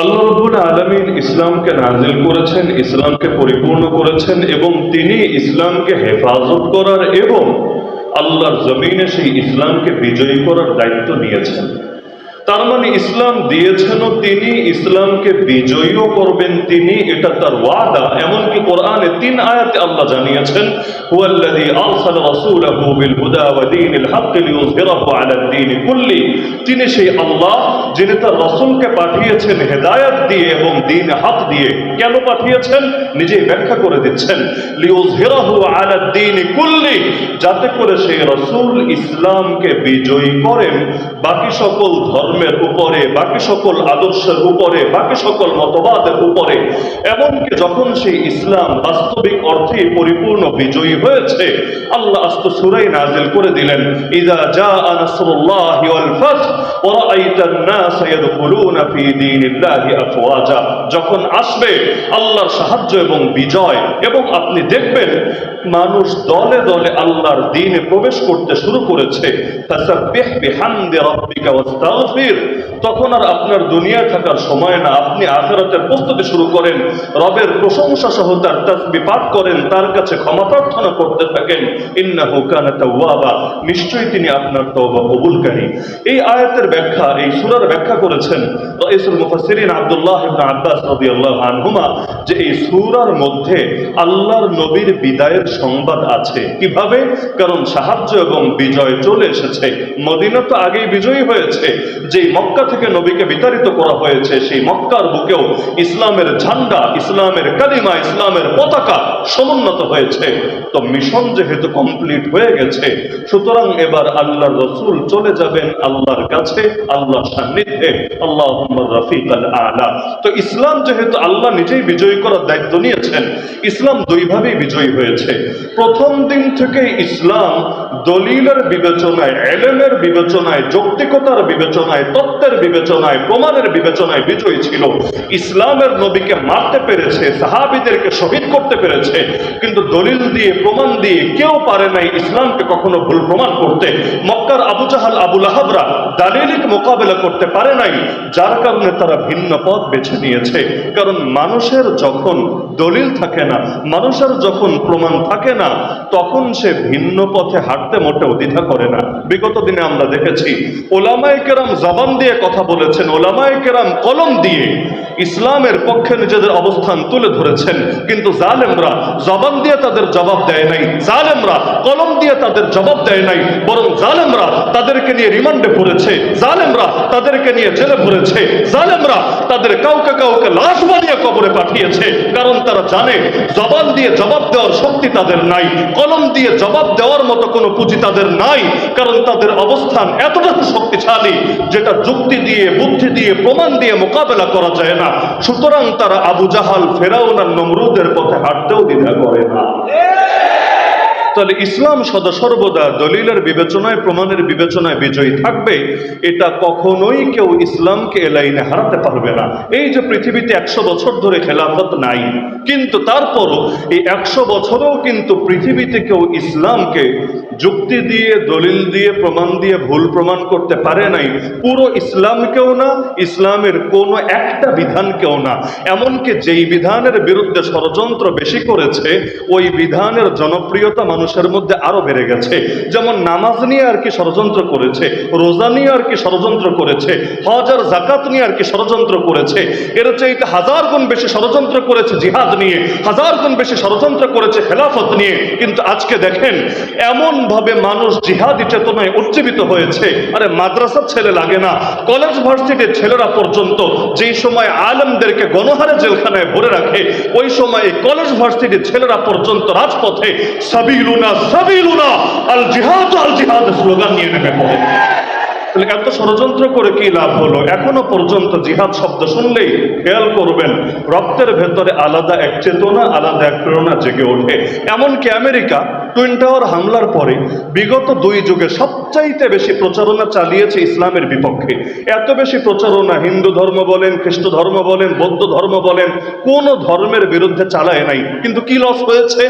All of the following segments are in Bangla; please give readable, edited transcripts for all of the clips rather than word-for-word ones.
আল্লাহ রাব্বুল আলামিন ইসলামকে নাজিল করেছেন, ইসলামকে পরিপূর্ণ করেছেন এবং তিনি ইসলামকে হেফাজত করার এবং আল্লাহর জমিনে সেই ইসলামকে বিজয়ী করার দায়িত্ব নিয়েছেন। তার মানে ইসলাম দিয়েছেনও তিনি, ইসলামকে বিজয়ীও করবেন তিনি, এটা তার ওয়াদা। এমনকি কোরআনে 3 আয়াতে আল্লাহ জানিয়েছেন, হুয়াল্লাযী আরসালা রাসূলাহু বিল হুদা ওয়া দীনিল হক লিইয়ুযহিরাহু আলাদ দীনি কুল্লি। তিনি সেই আল্লাহ যিনি তার রাসূলকে পাঠিয়েছেন হেদায়েত দিয়ে এবং দ্বীন হক দিয়ে। কেন পাঠিয়েছেন নিজেই ব্যাখ্যা করে দিচ্ছেন, লিইয়ুযহিরাহু আলাদ দীনি কুল্লি, যাতে করে সেই রাসূল ইসলামকে বিজয়ী করেন বাকি সকল ধর্মের উপরে, বাকি সকল আদর্শের উপরে, বাকি সকল মতবাদের উপরে। এমনকি যখন সেই ইসলাম বাস্তবিক অর্থে পরিপূর্ণ বিজয়ী হয়েছে, আল্লাহ আস্ত সূরায় নাজিল করে দিলেন, ইযা জাআ নাসরুল্লাহি ওয়াল ফাতহ ওয়া রাআইতান নাস ইয়াদখুলুনা ফি দীনিল্লাহি আফওয়াজা। যখন আসবে আল্লাহর সাহায্য এবং বিজয় এবং আপনি দেখবেন মানুষ দলে দলে আল্লাহর দ্বীনে প্রবেশ করতে শুরু করেছে, ফাসাব্বিহ বিহামদি রাব্বিকা ওয়াস্তাগফির। তখন আর আপনার দুনিয়ায় থাকার সময় না, আপনি আখিরাতের প্রস্তুতি শুরু করেন, রবের প্রশংসা সহ তার তাসবিহ পাঠ করেন, তার কাছে ক্ষমা প্রার্থনা করতে থাকেন, ইন্নাহু কানা তাওয়াবা, নিশ্চয়ই তিনি আপনার তওবা কবুলকারী। এই আয়াতের ব্যাখ্যা, এই সূরার ব্যাখ্যা করেছেন রাইসুল মুফাসসিরিন আব্দুল্লাহ ইবনে আব্বাস রাদিয়াল্লাহু আনহুমা, যে এই সূরার মধ্যে আল্লাহর নবীর বিদায়ের সংবাদ আছে। কিভাবে? কারণ সাহায্য এবং বিজয় চলে এসেছে। মদিনা তো আগেই বিজয়ী হয়েছে, যেই মক্কা থেকে নবীকে বিতাড়িত করা হয়েছে সেই মক্কার বুকেও ইসলামের ঝান্ডা, ইসলামের কালিমা, ইসলামের পতাকা সমুন্নত হয়েছে। তো মিশন যেহেতু কমপ্লিট হয়ে গেছে, সুতরাং এবার আল্লাহর রাসূল চলে যাবেন আল্লাহর কাছে, আল্লাহর সান্নিধ্যে, আল্লাহুম্মা রাফিকাল আলা। তো ইসলাম যেহেতু আল্লাহ নিজেই বিজয়ী করার দায়িত্ব নিয়েছেন, ইসলাম দুইভাবেই বিজয়ী হয়েছে। প্রথম দিন থেকে ইসলাম দলিলের বিবেচনায়, ইলমের বিবেচনায়, যৌক্তিকতার বিবেচনায়, তত্ত্বের বিবেচনায়, প্রমাণের বিবেচনায় বিজয়ী ছিল। ইসলামের নবীকে মারতে পেরেছে, সাহাবীদেরকে শহীদ করতে পেরেছে, কিন্তু দলিল দিয়ে, প্রমাণ দিয়ে কেউ পারে নাই ইসলামকে কখনো ভুল প্রমাণ করতে। মক্কার আবু জাহাল, আবু লাহাবরা দালিলিক মোকাবেলা করতে পারে নাই, যার কারণে তারা ভিন্ন পথ বেছে নিয়েছে। কারণ মানুষের যখন দলিল থাকে না, মানুষের যখন প্রমাণ থাকে না, তখন সে ভিন্ন পথে হাঁটতে মোটেও দ্বিধা করে না। বিগত দিনে আমরা দেখেছি ওলামায়ে কেরাম জবান দিয়ে কথা বলেছেন, ওলামায়ে কেরাম কলম দিয়ে ইসলামের পক্ষে নিজেদের অবস্থান তুলে ধরেছেন, কিন্তু জালেমরা জবান দিয়ে তাদের জবাব দেয় নাই, জালেমরা কলম দিয়ে তাদের জবাব দেয় নাই, বরং জালেমরা তাদেরকে নিয়ে রিমান্ডে পড়েছে, জালেমরা তাদেরকে নিয়ে জেলে পড়েছে, জালেমরা তাদের কাউকে কাউকে লাশ বানিয়ে কবরে পাঠিয়েছে। কারণ তারা জানে জবান দিয়ে জবাব দেওয়ার শক্তি তাদের নাই, কলম দিয়ে জবাব দেওয়ার মতো কোনো পুঁজি তাদের নাই। কারণ তাদের অবস্থান এতটা শক্তিশালী যেটা যুক্তি দিয়ে, বুদ্ধি দিয়ে, প্রমাণ দিয়ে মোকাবেলা করা যায় না। সুতরাং তারা আবু জাহাল, ফেরাউন আর নমরুদের পথে হাঁটতেও দ্বিধা করে না। তাহলে ইসলাম সদা সর্বদা দলিলের বিবেচনায়, প্রমাণের বিবেচনায় বিজয়ী থাকবে। এটা কখনোই কেউ ইসলামকে এ লাইনে হারাতে পারবে না। এই যে পৃথিবীতে 100 বছর ধরে খেলাফত নাই, কিন্তু তারপরও এই 100 বছরেও কিন্তু পৃথিবীতে কেউ ইসলামকে যুক্তি দিয়ে, দলিল দিয়ে, প্রমাণ দিয়ে ভুল প্রমাণ করতে পারে নাই। পুরো ইসলামকেও না, ইসলামের কোনো একটা বিধানকেও না। এমনকি যেই বিধানের বিরুদ্ধে ষড়যন্ত্র বেশি করেছে, ওই বিধানের জনপ্রিয়তা মানুষের মধ্যে আরো বেড়ে গেছে। যেমন নামাজ নিয়ে আর কি ষড়যন্ত্র করেছে, রোজা নিয়ে আর কি ষড়যন্ত্র করেছে, হজ আর যাকাত নিয়ে আর কি ষড়যন্ত্র করেছে, এর চাইতে 1000 গুণ বেশি ষড়যন্ত্র করেছে জিহাদ নিয়ে, 1000 গুণ বেশি ষড়যন্ত্র করেছে খেলাফত নিয়ে। কিন্তু আজকে দেখেন এমন ভাবে মানুষ জিহাদি চেতনায় উজ্জীবিত হয়েছে। আরে মাদ্রাসার ছেলে লাগে না, কলেজ ভার্সিটির ছেলেরা পর্যন্ত যেই সময় আলেমদেরকে গণহারে জেলখানায় ভরে রাখে, ওই সময় কলেজ ভার্সিটির ছেলেরা পর্যন্ত রাজপথে সাবিলুনা সাবিলুনা আল জিহাদ আল জিহাদ স্লোগান নিয়ে নেমে পড়ে। এত ষড়যন্ত্র করে কি লাভ হলো? এখনো পর্যন্ত জিহাদ শব্দ শুনলেই খেয়াল করবেন রক্তের ভেতরে আলাদা এক চেতনা, আলাদা এক প্রেরণা জেগে ওঠে। এমনকি আমেরিকা টুইন টাওয়ার হামলার পরে বিগত 2 যুগে সবচাইতে বেশি প্রচারণা চালিয়েছে ইসলামের বিপক্ষে। এত বেশি প্রচারণা হিন্দু ধর্ম বলেন, খ্রিস্ট ধর্ম বলেন, বৌদ্ধ ধর্ম বলেন, কোন ধর্মের বিরুদ্ধে চালায় নাই। কিন্তু কি লস হয়েছে?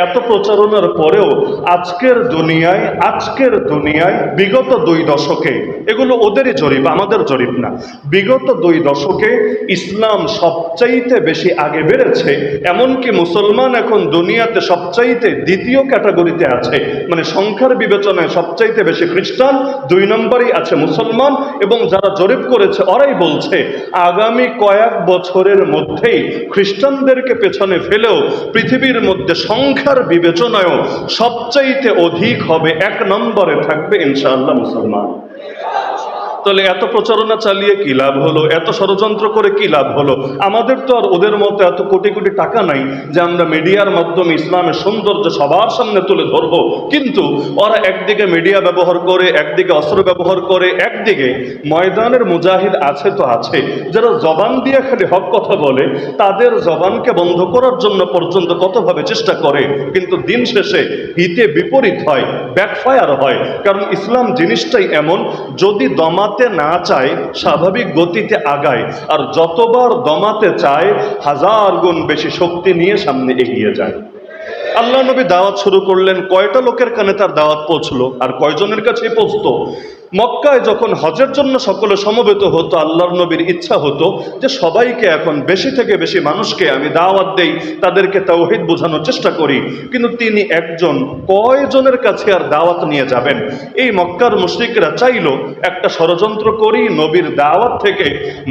এত প্রচারণার পরেও আজকের দুনিয়ায় বিগত 2 দশকে, এগুলো ওদেরই জরিপ, আমাদের জরিপ না, বিগত 2 দশকে ইসলাম সবচাইতে বেশি আগে বেড়েছে। এমনকি মুসলমান এখন দুনিয়াতে সবচাইতে দ্বিতীয় ক্যাটাগরিতে আছে, মানে সংখ্যার বিবেচনায় সবচাইতে বেশি খ্রিস্টান, 2 নম্বরই আছে মুসলমান। এবং যারা জরিপ করেছে ওরাই বলছে আগামী কয়েক বছরের মধ্যেই খ্রিস্টানদেরকে পেছনে ফেলেও পৃথিবীর মধ্যে সংখ্যার বিবেচনায়ও সবচাইতে অধিক হবে, 1 নম্বরে থাকবে ইনশাআল্লাহ মুসলমান। তাহলে এত প্রচারণা চালিয়ে কি লাভ হলো? এত ষড়যন্ত্র করে কি লাভ হলো? আমাদের তো আর ওদের মতো এত কোটি কোটি টাকা নাই যে আমরা মিডিয়ার মাধ্যমে ইসলামের সৌন্দর্য সবার সামনে তুলে ধরবো। কিন্তু ওরা একদিকে মিডিয়া ব্যবহার করে, একদিকে অস্ত্র ব্যবহার করে, একদিকে ময়দানের মুজাহিদ আছে তো আছে, যারা জবান দিয়ে খালি হক কথা বলে, তাদের জবানকে বন্ধ করার জন্য পর্যন্ত কতভাবে চেষ্টা করে। কিন্তু দিন শেষে হিতে বিপরীত হয়, ব্যাকফায়ার হয়। কারণ ইসলাম জিনিসটাই এমন, যদি দমাতে না চায় স্বাভাবিক গতিতে আগায়, আর যতবার দমাতে চায় 1000 গুণ বেশি শক্তি নিয়ে সামনে এগিয়ে যায়। আল্লাহ নবী দাওয়াত শুরু করলেন, কয়টা লোকের কানে তার দাওয়াত পৌঁছলো আর কয়জনের কাছে পৌঁছতো? মক্কায় যখন হজের জন্য সকলে সমবেত হতো, আল্লাহর নবীর ইচ্ছা হতো যে সবাইকে এখন বেশি থেকে বেশি মানুষকে আমি দাওয়াত দেই, তাদেরকে তাওহীদ বোঝানোর চেষ্টা করি। কিন্তু তিনি একজন, কয়জনের কাছে আর দাওয়াত নিয়ে যাবেন? এই মক্কার মুশরিকরা চাইলো একটা ষড়যন্ত্র করি, নবীর দাওয়াত থেকে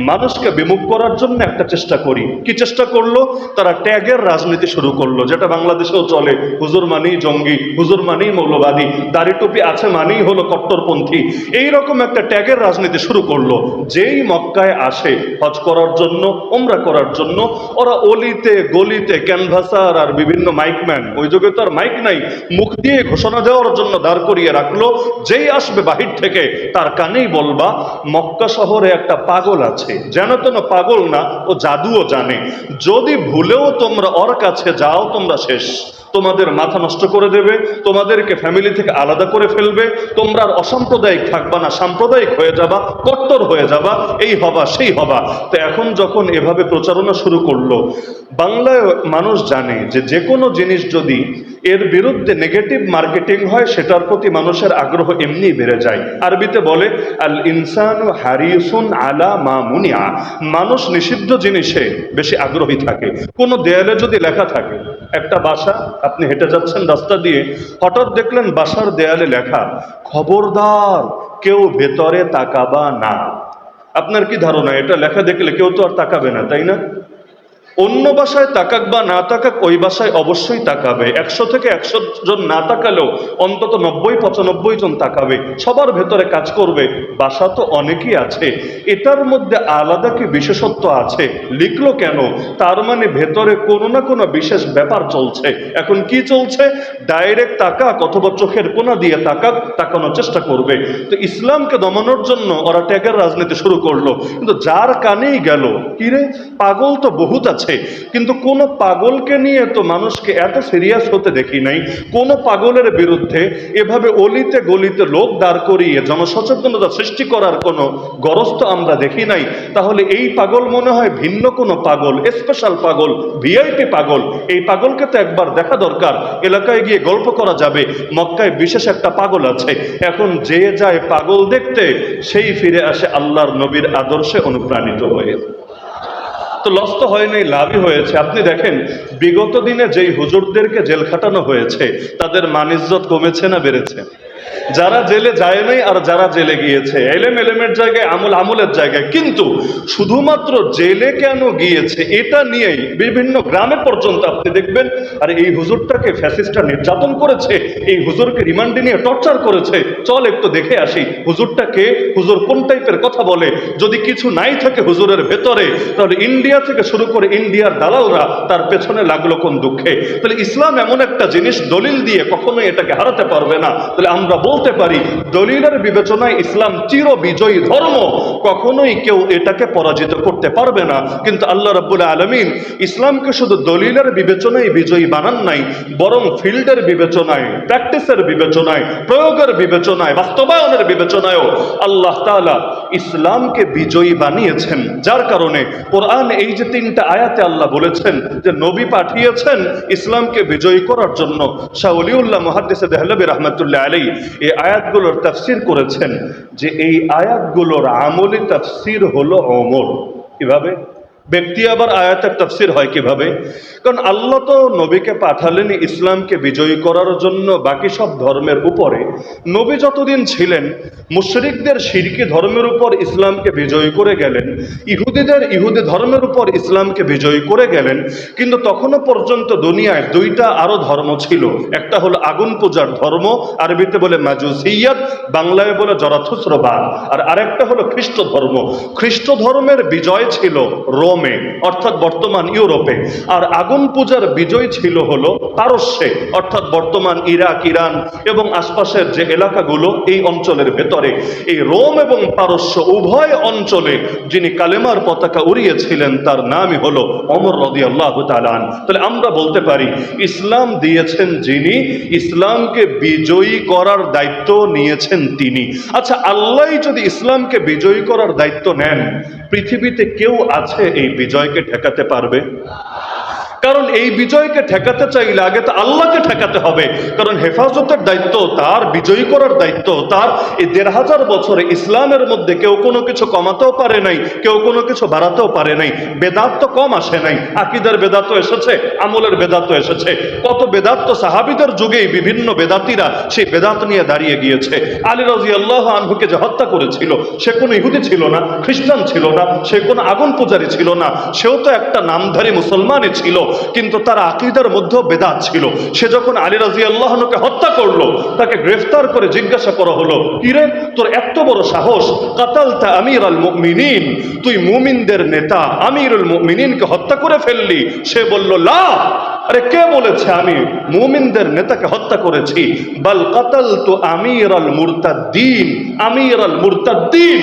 মানুষকে বিমুখ করার জন্য একটা চেষ্টা করি। কি চেষ্টা করলো? তারা ট্যাগের রাজনীতি শুরু করলো, যেটা বাংলাদেশেও চলে। হুজুর মানেই জঙ্গি, হুজুর মানেই মৌলবাদী, দাড়ি টুপি আছে মানেই হলো কট্টরপন্থী। এইরকম একটা ট্যাগের রাজনীতি শুরু করলো। যেই মক্কায় আসে হজ করার জন্য, উমরা করার জন্য, ওরা অলিতে গলিতে ক্যানভাসার আর বিভিন্ন মাইকম্যান, ওই যুগে তো আর মাইক নাই, মুখ দিয়ে ঘোষণা দেওয়ার জন্য দাঁড় করিয়ে রাখলো। যেই আসবে বাহির থেকে তার কানেই বলবা মক্কা শহরে একটা পাগল আছে, যেন তেন পাগল না, ও জাদুও জানে। যদি ভুলেও তোমরা ওর কাছে যাও তোমরা শেষ, তোমাদের মাথা নষ্ট করে দেবে, তোমাদেরকে ফ্যামিলি থেকে আলাদা করে ফেলবে, তোমরা আর অসাম্প্রদায়িক থাকবা না, সাম্প্রদায়িক হয়ে যাবা, কট্টর হয়ে যাবা, এই হবা সেই হবা। তো এখন যখন এভাবে প্রচারণা শুরু করলো, বাংলায় মানুষ জানে যে যে কোনো জিনিস যদি এর বিরুদ্ধে নেগেটিভ মার্কেটিং হয়, সেটার প্রতি মানুষের আগ্রহ এমনি বেড়ে যায়। আরবিতে বলে আল ইনসানু হারিসুন আলা মা মুনিয়া, মানুষ নিষিদ্ধ জিনিসে বেশি আগ্রহী থাকে। কোনো দেয়ালে যদি লেখা থাকে, একটা বাসা, আপনি হেঁটে যাচ্ছেন রাস্তা দিয়ে, হঠাৎ দেখলেন বাসার দেয়ালে লেখা খবরদার কেউ ভেতরে তাকাবা না। আপনার কি ধারণা, এটা লেখা দেখলে কেউ তো আর তাকাবে না, তাই না? অন্য বাসায় তাকাক বা না তাকাক, ওই বাসায় অবশ্যই তাকাবে। 100 থেকে 100 জন না তাকালেও অন্তত 90-95 জন তাকাবে, সবার ভেতরে কাজ করবে। বাসা তো অনেকই আছে, এটার মধ্যে আলাদা কি বিশেষত্ব আছে? লিখলো কেন? তার মানে ভেতরে কোনো না কোনো বিশেষ ব্যাপার চলছে। এখন কি চলছে? ডাইরেক্ট তাকাক অথবা চোখের কোনা দিয়ে তাকাক, তাকানোর চেষ্টা করবে। তো ইসলামকে দমানোর জন্য ওরা ট্যাগের রাজনীতি শুরু করলো। কিন্তু যার কানেই গেল, কিরে পাগল তো বহুত আছে, কিন্তু কোন পাগলকে নিয়ে তো মানুষকে এত সিরিয়াস হতে দেখি নাই। কোন পাগলের বিরুদ্ধে এভাবে অলিতে গলিতে লোক দাঁড় করিয়ে জনসচেতনতা সৃষ্টি করার কোনো গরজ তো আমরা দেখি নাই। তাহলে এই পাগল মনে হয় ভিন্ন কোনো পাগল, স্পেশাল পাগল, ভিআইপি পাগল। এই পাগলকে তো একবার দেখা দরকার, এলাকায় গিয়ে গল্প করা যাবে মক্কায় বিশেষ একটা পাগল আছে। এখন যে যায় পাগল দেখতে, সেই ফিরে আসে আল্লাহর নবীর আদর্শে অনুপ্রাণিত হয়ে। তো লস তো হয় নাই, লাভই হয়েছে। আপনি দেখেন বিগত দিনে যেই হুজুরদেরকে জেল খাটানো হয়েছে, তাদের মান ইজ্জত কমেছে না বেড়েছে? যারা জেলে যায় নাই আর যারা জেলে গিয়েছে, এলেমের জায়গায়, আমলের জায়গায়। কিন্তু শুধুমাত্র জেলে কেন গিয়েছে এটা নিয়েই বিভিন্ন গ্রামে পর্যন্ত আপনি দেখবেন আর এই হুজুরটাকে ফ্যাসিস্টরা নির্যাতন করেছে, এই হুজুরকে রিমান্ডে নিয়ে টর্চার করেছে, চল একটু দেখে আসি হুজুরটাকে, হুজুর কোন টাইপের কথা বলে। যদি কিছু নাই থাকে হুজুরের ভেতরে, তাহলে ইন্ডিয়া থেকে শুরু করে ইন্ডিয়ার দালালরা তার পেছনে লাগলো কোন দুঃখে। তাহলে ইসলাম এমন একটা জিনিস, দলিল দিয়ে কখনোই এটাকে হারাতে পারবে না। তাহলে আমরা আমরা বলতে পারি দলিলের বিবেচনায় ইসলাম চির বিজয়ী ধর্ম, কখনোই কেউ এটাকে পরাজিত করতে পারবে না। কিন্তু আল্লাহ রাব্বুল আলামিন ইসলামকে শুধু দলিলের বিবেচনায় বিজয়ী বানান নাই, বরং ফিল্ডের বিবেচনায়, প্র্যাকটিসের বিবেচনায়, প্রয়োগের বিবেচনায়, বাস্তবায়নের বিবেচনায়ও আল্লাহ তাআলা ইসলামকে বিজয়ী বানিয়েছেন। যার কারণে কোরআন এই যে 3টা আয়াতে আল্লাহ বলেছেন যে নবী পাঠিয়েছেন ইসলামকে বিজয়ী করার জন্য, শাহ ওলিউল্লাহ মুহাদ্দিস দেহলভী রাহমাতুল্লাহ আলাইহি এই আয়াতগুলোর তাফসীর করেছেন যে এই আয়াতগুলোর আমলি তাফসীর হলো ওমর। কিভাবে? ব্যক্তি আবার আয়াতের তাফসীর হয় কিভাবে? কারণ আল্লাহ তো নবীকে পাঠালেন ইসলামকে বিজয়ী করার জন্য বাকি সব ধর্মের উপরে। নবী যতদিন ছিলেন মুশরিকদের শিরকি ধর্মের উপর ইসলামকে বিজয়ী করে গেলেন, ইহুদিদের ইহুদি ধর্মের উপর ইসলামকে বিজয়ী করে গেলেন। কিন্তু তখনও পর্যন্ত দুনিয়ায় 2টা আরো ধর্ম ছিল। একটা হলো আগুন পূজার ধর্ম, আরবিতে বলে মাজুসিয়াত, বাংলায় বলে জরাথুস্রবাদ। আর আরেকটা হলো খ্রিস্ট ধর্ম। খ্রিস্ট ধর্মের বিজয় ছিল রোমে, অর্থাৎ বর্তমান ইউরোপে। আর আগুন পূজার বিজয় ছিল হলো পারস্যে, অর্থাৎ বর্তমান ইরাক, ইরান এবং আশপাশের যে এলাকাগুলো এই অঞ্চলের ভেতরে। এই রোম এবং পারস্য উভয় অঞ্চলে যিনি কালেমার পতাকা উড়িয়েছিলেন তার নামই হলো ওমর রাদিয়াল্লাহু তাআলা আনহু। তাহলে আমরা বলতে পারি ইসলাম দিয়েছেন যিনি, ইসলামকে বিজয়ী করার দায়িত্ব নিয়েছেন তিনি। আচ্ছা, আল্লাহ যদি ইসলামকে বিজয়ী করার দায়িত্ব নেন, পৃথিবীতে কেউ আছে এই বিজয়কে ঠেকাতে পারবে? কারণ এই বিজয়কে ঠেকাতে চাইলে আগে তো আল্লাহকে ঠেকাতে হবে। কারণ হেফাজতের দায়িত্ব তার, বিজয়ী করার দায়িত্ব তার। এই 1500 বছরে ইসলামের মধ্যে কেউ কোনো কিছু কমাতেও পারে নাই, কেউ কোনো কিছু বাড়াতেও পারে নাই। বেদাত তো কম আসে নাই, আকীদার বেদাত এসেছে, আমলের বেদাত এসেছে। কত বেদাত তো সাহাবীদের যুগেই বিভিন্ন বেদাতীরা সেই বেদাত নিয়ে দাঁড়িয়ে গিয়েছে। আলী রাদিয়াল্লাহু আনহুকে যে হত্যা করেছিল সে কোনো ইহুদি ছিল না, খ্রিস্টান ছিল না, সে কোনো আগুন পূজারী ছিল না, সেও তো একটা নামধারী মুসলমানই ছিল, কিন্তু তার আকীদার মধ্যেও বেদাত ছিল। সে যখন আলী রাদিয়াল্লাহু আনহুকে হত্যা করলো, তাকে গ্রেফতার করে জিজ্ঞাসা করা হলো, কিরে তোর এত বড় সাহস, কাতালতা আমিরাল মুমিনিন, তুই মুমিনদের নেতা আমিরুল মুমিনিনকে হত্যা করে ফেললি? সে বলল, লা, আরে কে বলেছে আমি মুমিনদের নেতাকে হত্যা করেছি? বাল কাতালতু আমিরাল মুরতাদ্দিন, আমিরাল মুরতাদ্দিন,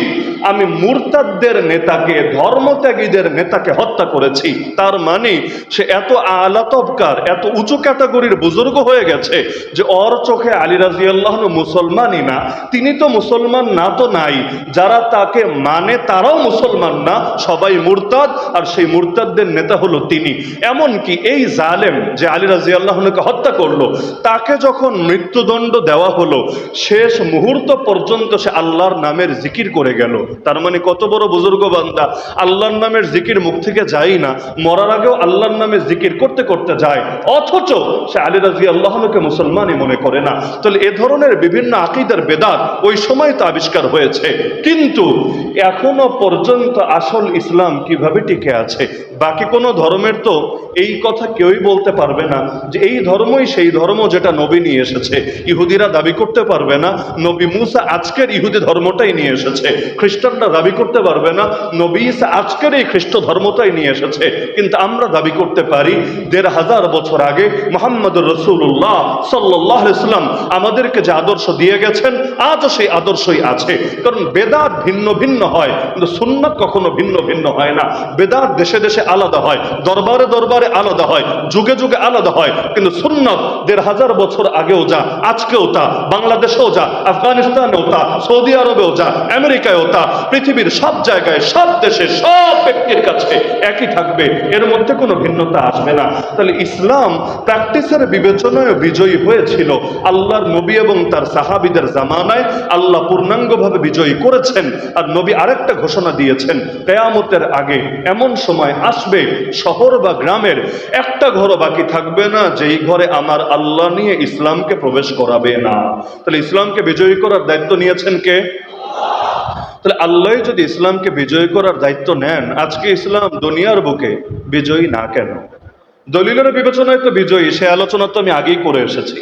আমি মুরতাদদের নেতাকে, ধর্মত্যাগীদের নেতাকে হত্যা করেছি। তার মানে সে এত আলা তবকার, এত উঁচু ক্যাটাগরির বুজুর্গ হয়ে গেছে যে ওর চোখে আলী রাদিয়াল্লাহু আনহু মুসলমানই না। তিনি তো মুসলমান না তো নাই, যারা তাকে মানে তারাও মুসলমান না, সবাই মুরতাদ, আর সেই মুরতাদদের নেতা হলো তিনি। এমনকি এই জালেম যে আলী রাদিয়াল্লাহু আনহুকে হত্যা করলো, তাকে যখন মৃত্যুদণ্ড দেওয়া হলো, শেষ মুহূর্ত পর্যন্ত সে আল্লাহর নামের জিকির করে গেল। তার মানে কত বড় বুজুর্গ বান্দা, আল্লাহর নামের জিকির মুখ থেকে যায় না, মরার আগেও আল্লাহর নামে জিকির করতে করতে যায়, অথচ সে আলী রাদিয়াল্লাহু আনহুকে মুসলমানই মনে করে না। তাহলে এ ধরনের বিভিন্ন আকীদার বেদাত ওই সময় তো আবিষ্কার হয়েছে, কিন্তু এখনো পর্যন্ত আসল ইসলাম কিভাবে টিকে আছে? বাকি কোনো ধর্মের তো এই কথা কেউই বলতে পারবে না যে এই ধর্মই সেই ধর্ম যেটা নবী নিয়ে এসেছে। ইহুদিরা দাবি করতে পারবে না নবী মুসা আজকের ইহুদি ধর্মটাই নিয়ে এসেছে, খ্রিস্টানরা দাবি করতে পারবে না নবী ঈসা আজকের এই খ্রিস্ট ধর্মটাই নিয়ে এসেছে। কিন্তু আমরা দাবি করতে পারি 1500 বছর আগে মুহাম্মদুর রাসূলুল্লাহ সাল্লাল্লাহু আলাইহি ওয়াসাল্লাম আমাদেরকে যে আদর্শ দিয়ে গেছেন, আজও সেই আদর্শই আছে। কারণ বেদাত ভিন্ন ভিন্ন হয়, কিন্তু সুন্নাত কখনো ভিন্ন ভিন্ন হয় না। বেদাত দেশে দেশে আলাদা হয়, দরবারে দরবারে আলাদা হয়, যুগে যুগে আলাদা হয়, কিন্তু সুন্নাত 1500 বছর আগেও যা, আজকেও তা, বাংলাদেশেও যা, আফগানিস্তানেও তা, সৌদি আরবেও যা, আমেরিকায়ও তা, পৃথিবীর সব জায়গায়, সব দেশে, সব ব্যক্তির কাছে একই থাকবে, এর মধ্যে কোনো ভিন্নতা আসবে না। তাহলে ইসলাম প্র্যাকটিসের বিবেচনায় বিজয়ী হয়েছিল। আল্লাহর নবী এবং তার সাহাবীদের জামানায় আল্লাহ পূর্ণাঙ্গভাবে বিজয়ী করেছেন। আর নবী আরেকটা ঘোষণা দিয়েছেন, কিয়ামতের আগে এমন সময় আসবে শহর বা গ্রামের একটা ঘরও বাকি থাকবে না যেই ঘরে আমার আল্লাহ নিয়ে ইসলামকে প্রবেশ করাবে না। তাহলে ইসলামকে বিজয়ী করার দায়িত্ব নিয়েছেন কে? তাহলে আল্লাহ যদি ইসলামকে বিজয়ী করার দায়িত্ব নেন, আজকে ইসলাম দুনিয়ার বুকে বিজয়ী না কেন? দলিলের বিবেচনায় তো বিজয়ী, সে আলোচনা তো আমি আগেই করে এসেছি।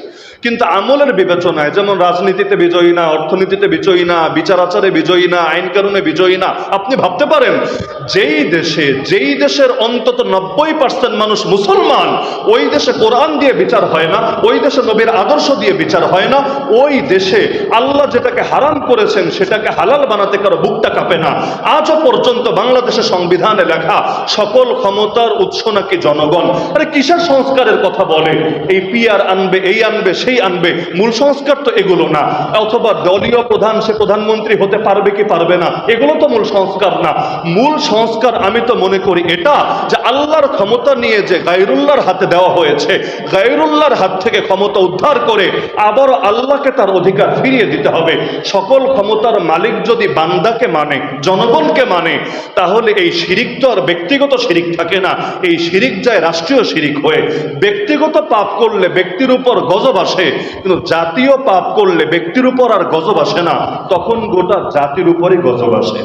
কিন্তু আমলের বিবেচনায়, যেমন রাজনীতিতে বিজয়ী না, অর্থনীতিতে বিজয়ী না, বিচার আচারে বিজয়ী না, আইন কানুনে বিজয়ী না। আপনি ভাবতে পারেন যেই দেশের অন্তত 90% মানুষ মুসলমান, ওই দেশে কোরআন দিয়ে বিচার হয় না, ওই দেশে নবীর আদর্শ দিয়ে বিচার হয় না, ওই দেশে আল্লাহ যেটাকে হারাম করেছেন সেটাকে হালাল বানাতে কারো বুকটা কাঁপে না। আজও পর্যন্ত বাংলাদেশের সংবিধানে লেখা সকল ক্ষমতার উৎস নাকি জনগণ। আরে কিসের সংস্কারের কথা বলে? এই পিআর আনবে, এই আনবে, সেই আনবে, মূল সংস্কার তো এগুলো না। অথবা দলীয় প্রধান সে প্রধানমন্ত্রী হতে পারবে কি পারবে না, এগুলো তো মূল সংস্কার না। মূল সংস্কার আমি তো মনে করি এটা যে আল্লাহর ক্ষমতা নিয়ে যে গায়রুল্লাহর হাতে দেওয়া হয়েছে, গায়রুল্লাহর হাত থেকে ক্ষমতা উদ্ধার করে আবার আল্লাহকে তার অধিকার ফিরিয়ে দিতে হবে। সকল ক্ষমতার মালিক যদি বান্দাকে মানে, জনগণকে মানে, তাহলে এই শিরিক তো আর ব্যক্তিগত শিরিক থাকে না, এই শিরিক যায় রাষ্ট্রীয় শিরিক হয়ে। ব্যক্তিগত পাপ করলে ব্যক্তির উপর গজব আসে, কিন্তু জাতীয় পাপ করলে ব্যক্তির উপর আর গজব আসে না, তখন গোটা জাতির উপরই গজব আসে।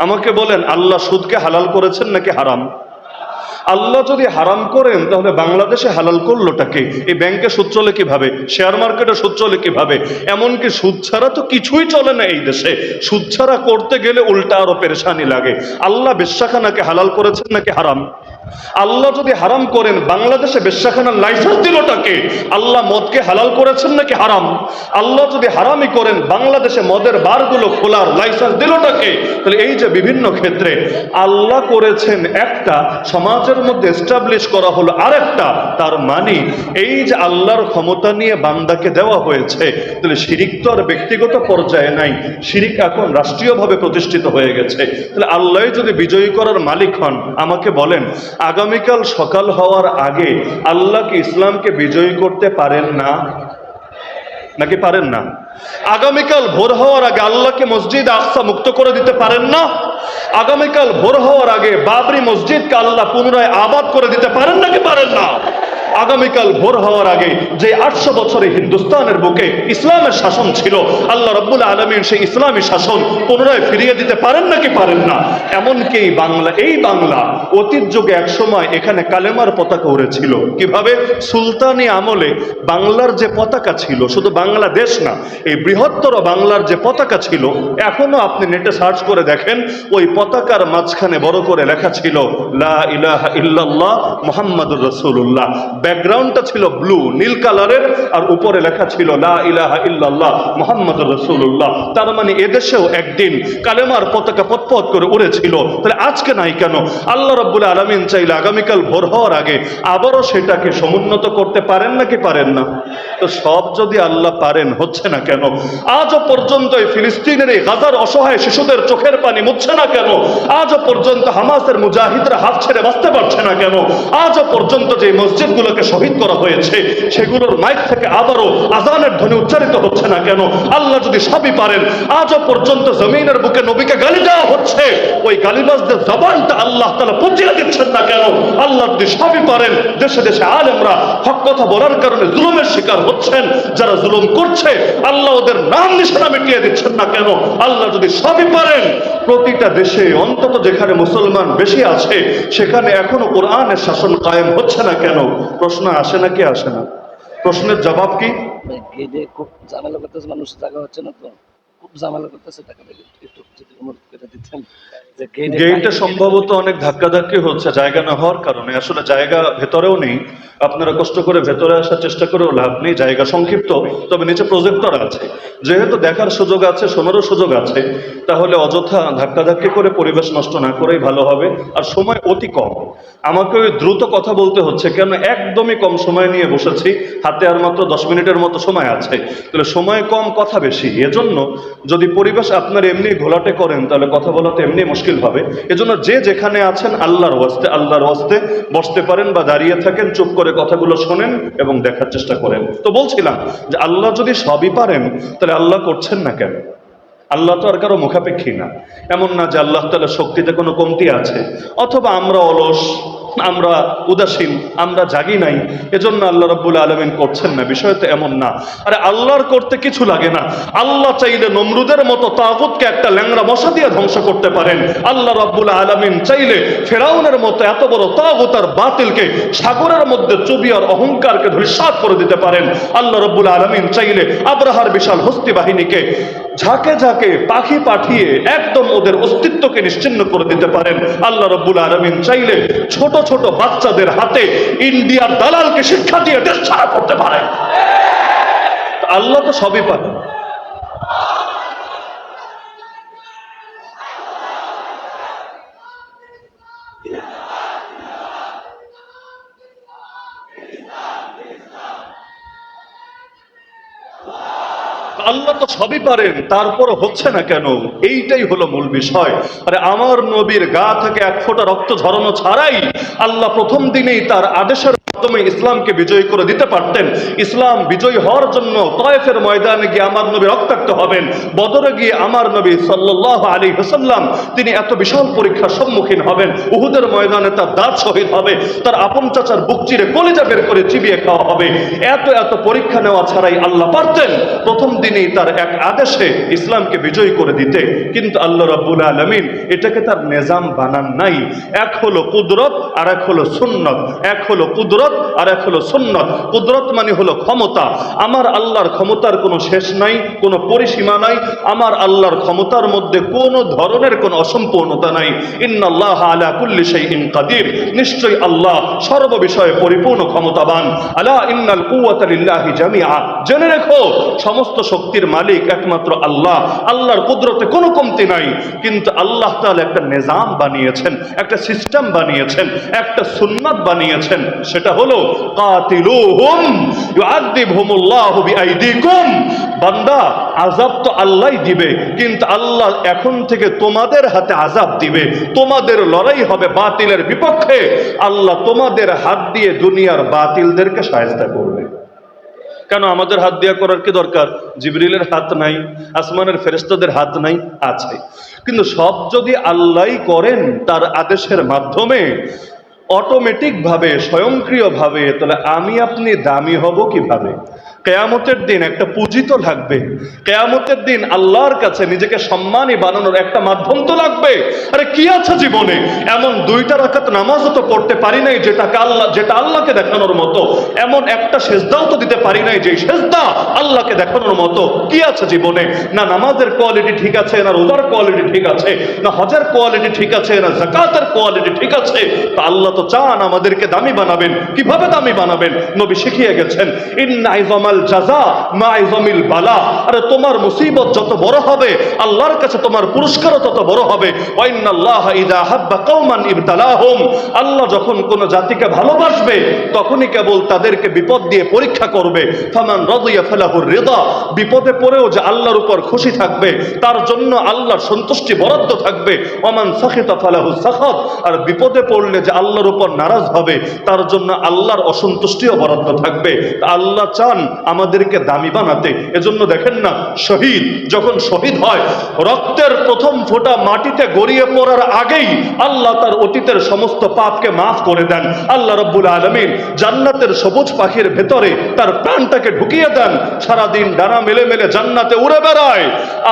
আমাকে বলেন, আল্লাহ সুদকে হালাল করেছেন নাকি হারাম? আল্লাহ যদি হারাম করেন তাহলে বাংলাদেশে হালাল করলোটাকে? এই ব্যাংকে সুদ চলে কিভাবে, শেয়ার মার্কেটে সুদ চলে কিভাবে? এমনকি সুদ ছাড়া তো কিছুই চলে না এই দেশে। সুদ ছাড়া করতে গেলে উল্টা আরো পেরেশানি লাগে। আল্লাহ বেশ্যাখানাকে হালাল করেছেন নাকি হারাম? আল্লাহ যদি হারাম করেন, বাংলাদেশে বেশ্যাখানার লাইসেন্স দিলটাকে? আল্লাহ মদকে হালাল করেছেন নাকি হারাম? আল্লাহ যদি হারামই করেন, বাংলাদেশে মদের বারগুলো খোলার লাইসেন্স দিলটাকে? তাহলে এই যে বিভিন্ন ক্ষেত্রে আল্লাহ করেছেন একটা, সমাজের মধ্যে এস্টাবলিশ করা হলো আরেকটা, তার মানে এই যে আল্লাহর ক্ষমতা নিয়ে বান্দাকে দেওয়া হয়েছে, তাহলে শিরিক তো আর ব্যক্তিগত পর্যায়ে নাই, শিরিক এখন রাষ্ট্রীয়ভাবে প্রতিষ্ঠিত হয়ে গেছে। তাহলে আল্লাহ যদি বিজয়ী করার মালিক হন, আমাকে বলেন, আগামীকাল সকাল হওয়ার আগে আল্লাহ কি ইসলামকে বিজয়ী করতে পারেন না নাকি পারেন না? আগামীকাল ভোর হওয়ার আগে আল্লাহকে মসজিদ আকসা মুক্ত করে দিতে পারেন না? আগামীকাল ভোর হওয়ার আগে বাবরি মসজিদকে আল্লাহ পুনরায় আবাদ করে দিতে পারেন নাকি পারেন না? আগামীকাল ভোর হওয়ার আগে যে 800 বছরে হিন্দুস্তানের বুকে ইসলামের শাসন ছিল, আল্লাহ রাব্বুল আলামিন সেই ইসলামী শাসন পুনরায় ফিরিয়ে দিতে পারেন নাকি পারেন না? এমনকি এই বাংলা অতীত যুগে একসময় এখানে কালেমার পতাকা উড়েছিল। কিভাবে? সুলতানি আমলে বাংলার যে পতাকা ছিল, শুধু বাংলাদেশ না, এই বৃহত্তর বাংলার যে পতাকা ছিল, এখনো আপনি নেটে সার্চ করে দেখেন, ওই পতাকার মাঝখানে বড় করে লেখা ছিল লা ইলাহা ইল্লাল্লাহ মুহাম্মাদুর রাসূলুল্লাহ। ব্যাকগ্রাউন্ডটা ছিল ব্লু, নীল কালারের, আর উপরে লেখা ছিল লা ইলাহা ইল্লাল্লাহ মুহাম্মাদুর রাসূলুল্লাহ। তার মানে এদেশেও একদিন কালেমার পতাকা পতপত করে উড়েছিল। তাহলে আজকে নাই কেন? আল্লাহ রাব্বুল আলামিন চাইলে আগামীকাল ভোর হওয়ার আগে আবারও সেটাকে সমুন্নত করতে পারেন নাকি পারেন না? তো সব যদি আল্লাহ পারেন, হচ্ছে না কেন? আজও পর্যন্ত এই ফিলিস্তিনের এই গাজার অসহায় শিশুদের চোখের পানি মুছছে না কেন? আজও পর্যন্ত হামাসের মুজাহিদরা হাত ছেড়ে বাঁচতে পারছে না কেন? আজও পর্যন্ত যে মসজিদগুলোকে শহীদ করা হয়েছে, সেগুলোর মাইক থেকে আবারও আজানের ধ্বনি উচ্চারিত হচ্ছে না কেন? আল্লাহ যদি সবই পারেন, আজও পর্যন্ত জমিনের বুকে নবীকে গালি দেওয়া হচ্ছে, ওই গালিবাজদের জবানটা আল্লাহ তাআলা পচিয়ে দিচ্ছেন না কেন? আল্লাহ যদি সবই পারেন, দেশে দেশে আলেমরা হক কথা বলার কারণে জুলুমের শিকার হচ্ছেন, যারা জুলুম করছে আল্লাহ ওদের নাম নিশানা মিটিয়ে দিচ্ছেন না কেন? আল্লাহ যদি সবই পারেন, প্রতিটা দেশে অন্তত যেখানে মুসলমান বেশি আছে সেখানে এখনো কোরআনের শাসন কায়েম হচ্ছে না কেন? প্রশ্ন আসে নাকি আসে না? প্রশ্নের জবাব কি? খুব ঝামেলা করতেছে, মানুষের জায়গা হচ্ছে না, তো খুব ঝামেলা করতেছে। টাকাটা একটু যদি অনুরোধ করে দিতেন। গেটে সম্ভবত অনেক ধাক্কাধাক্কি হচ্ছে জায়গা না হওয়ার কারণে। আসলে জায়গা ভেতরেও নেই, আপনারা কষ্ট করে ভেতরে আসার চেষ্টা করেও লাভ নেই, জায়গা সংক্ষিপ্ত। তবে নিচে প্রজেক্টর আছে, যেহেতু দেখার সুযোগ আছে, শোনারও সুযোগ আছে, তাহলে অযথা ধাক্কাধাক্কি করে পরিবেশ নষ্ট না করেই ভালো হবে। আর সময় অতি কম, আমাকে ওই দ্রুত কথা বলতে হচ্ছে কেন, একদমই কম সময় নিয়ে বসেছি, হাতে আর মাত্র 10 মিনিটের মতো সময় আছে। তাহলে সময় কম, কথা বেশি। এজন্য যদি পরিবেশ আপনার এমনি ঘোলাটে করেন, তাহলে কথা বলাতে এমনি মুশকিল হবে। এজন্য যে যেখানে আছেন আল্লাহর ওয়াস্তে বসতে পারেন বা দাঁড়িয়ে থাকেন, চুপ করে কথাগুলো শোনেন এবং দেখার চেষ্টা করেন। তো বলছিলাম যে আল্লাহ যদি সবই পারেন, তাহলে আল্লাহ করছেন না কেন? আল্লাহ তো আর কারো মুখাপেক্ষী না। এমন না যে আল্লাহ তাআলার শক্তিতে কোনো কমতি আছে, অথবা আমরা অলস, আমরা উদাসীন, আমরা জাগি নাই, এজন্য আল্লাহ রাব্বুল আলামিন করছেন না। বিষয় তো এমন না। আরে আল্লাহর করতে কিছু লাগে না। আল্লাহ চাইলে নমরুদের মতো তাগুতকে একটা ল্যাংড়া মশা দিয়ে ধ্বংস করতে পারেন। আল্লাহ রাব্বুল আলামিন চাইলে ফেরাউনের মতো এত বড় তাগুত আর বাতিলকে সাগরের মধ্যে চুবিয়ার অহংকারকে ধূলিসাৎ করে দিতে পারেন। আল্লাহ রাব্বুল আলামিন চাইলে আব্রাহার বিশাল হস্তি বাহিনীকে ঝাঁকে ঝাঁকে পাখি পাঠিয়ে একদম ওদের অস্তিত্বকে নিশ্চিহ্ন করে দিতে পারেন। আল্লাহ রাব্বুল আলামিন চাইলে ছোট ছোট বাচ্চাদের হাতে ইন্ডিয়ার দালালকে শিক্ষা দিয়ে দেশ ছাড়া করতে পারেন। আল্লাহ তো সবই পারেন। আল্লাহ তো সবই পারেন, তারপর হচ্ছে না কেন? এইটাই হলো মূল বিষয়। আরে আমার নবীর গা থেকে এক ফোঁটা রক্ত ঝরানো ছাড়াই আল্লাহ প্রথম দিনেই তার আদেশের মাধ্যমে ইসলামকে বিজয়ী করে দিতে পারতেন। ইসলাম বিজয়ী হওয়ার জন্য তায়েফের ময়দানে গিয়ে আমার নবী রক্তাক্ত হবেন, বদরে গিয়ে আমার নবী সাল্লাল্লাহু আলাইহি ওয়াসাল্লাম তিনি এত বিশাল পরীক্ষার সম্মুখীন হবেন, উহুদের ময়দানে তার দাঁত শহীদ হবে, তার আপন চাচার বুক চিরে কলিজা বের করে চিবিয়ে খাওয়া হবে। এত এত পরীক্ষা নেওয়া ছাড়াই আল্লাহ পারতেন প্রথম দিনেই তার এক আদেশে ইসলামকে বিজয়ী করে দিতে। কিন্তু আল্লাহ রাব্বুল আলামিন এটাকে তার নিজাম বানান নাই। এক হলো কুদরত আর এক হলো সুন্নত। এক হলো কুদরত আর এক হলো সুন্নত। কুদরত মানে হলো ক্ষমতা। আমার আল্লাহর ক্ষমতার কোনো শেষ নাই, কোনো পরিসীমা নাই। আমার আল্লাহর ক্ষমতার মধ্যে কোনো ধরনের কোনো অসম্পূর্ণতা নাই। ইন্নাল্লাহ আলা কুল্লি শাইইন কাদির, নিশ্চয়ই আল্লাহ সর্ব বিষয়ে পরিপূর্ণ ক্ষমতাবান। আলা ইন্নাল কুওয়াতা লিল্লাহি জামিআ, জেনে রেখো সমস্ত শক্তির মালিক একমাত্র আল্লাহ। আল্লাহর কুদরতে কোনো কমতি নাই। কিন্তু আল্লাহ তাআলা একটা নিজাম বানিয়েছেন, একটা সিস্টেম বানিয়েছেন, একটা সুন্নাত বানিয়েছেন। সেটা হলো কাতিলুহুম ইউআযিবহুমুল্লাহু বিআইদিকুম। বান্দা, আযাব তো আল্লাহই দিবে, কিন্তু আল্লাহ এখন থেকে তোমাদের হাতে আযাব দিবে। তোমাদের লড়াই হবে বাতিলের বিপক্ষে। আল্লাহ তোমাদের হাত দিয়ে দুনিয়ার বাতিলদেরকে শায়েস্তা করবে। কেন আমাদের হাত দিয়া করার কি দরকার? জিবরিলের হাত নাই, আসমানের ফেরেশতাদের হাত নাই? আছে। কিন্তু সব যদি আল্লাহই করেন তার আদেশের মাধ্যমে, অটোমেটিক ভাবে, স্বয়ংক্রিয়ভাবে, তাহলে আমি আপনি দামি হব কিভাবে? কেয়ামতের দিন একটা পুঁজি তো লাগবে। কেয়ামতের দিন আল্লাহর কাছে নিজেকে সম্মানী বানানোর একটা মাধ্যম তো লাগবে। আরে কি আছে জীবনে? এমন 2 রাকাত নামাজও তো পড়তে পারি নাই যেটা আল্লাহকে দেখানোর মতো। এমন একটা সেজদাও তো দিতে পারি নাই যে সেজদা আল্লাহকে দেখানোর মতো। কি আছে জীবনে? না নামাজের কোয়ালিটি ঠিক আছে, না রোজার কোয়ালিটি ঠিক আছে, না হজের কোয়ালিটি ঠিক আছে, না যাকাতের কোয়ালিটি ঠিক আছে। তা আল্লাহ তো চান আমাদেরকে দামি বানাবেন। কিভাবে দামি বানাবেন? নবী শিখিয়ে গেছেন, ইন্না ইযামাল জাযা মা ইযামিল বালা। আরে তোমার মুসিবত যত বড় হবে আল্লাহর কাছে তোমার পুরস্কারও তত বড় হবে। ওয়া ইন্নাল্লাহা ইযা হাব্বা কওমান ইবতালাহুম। আল্লাহ যখন কোন জাতিকে ভালোবাসবে তখনই কেবল তাদেরকে বিপদ দিয়ে পরীক্ষা করবে। ফামান রাদিয়া ফালাহুর রিদা। বিপদে পড়েও যে আল্লাহর উপর খুশি থাকবে তার জন্য আল্লাহর সন্তুষ্টি বরাদ্দ থাকবে। ওমান সাখিতা ফালাহু সাখাত। আর বিপদে পড়লে যে আল্লাহর উপর নারাজ হবে তার জন্য আল্লাহর অসন্তুষ্টিও বরাদ্দ থাকবে। আল্লাহ চান আমাদেরকে দামি বানাতে। এজন্য দেখেন না, শহীদ যখন শহীদ হয় রক্তের প্রথম ফোঁটা মাটিতে গড়িয়ে পড়ার আগেই আল্লাহ তার অতীতের সমস্ত পাপকে মাফ করে দেন। আল্লাহ রাব্বুল আলামিন জান্নাতের সবুজ পাখির ভেতরে তার প্রাণটাকে ঢুকিয়ে দেন। সারাদিন ডানা মেলে মেলে জান্নাতে উড়ে বেড়ায়।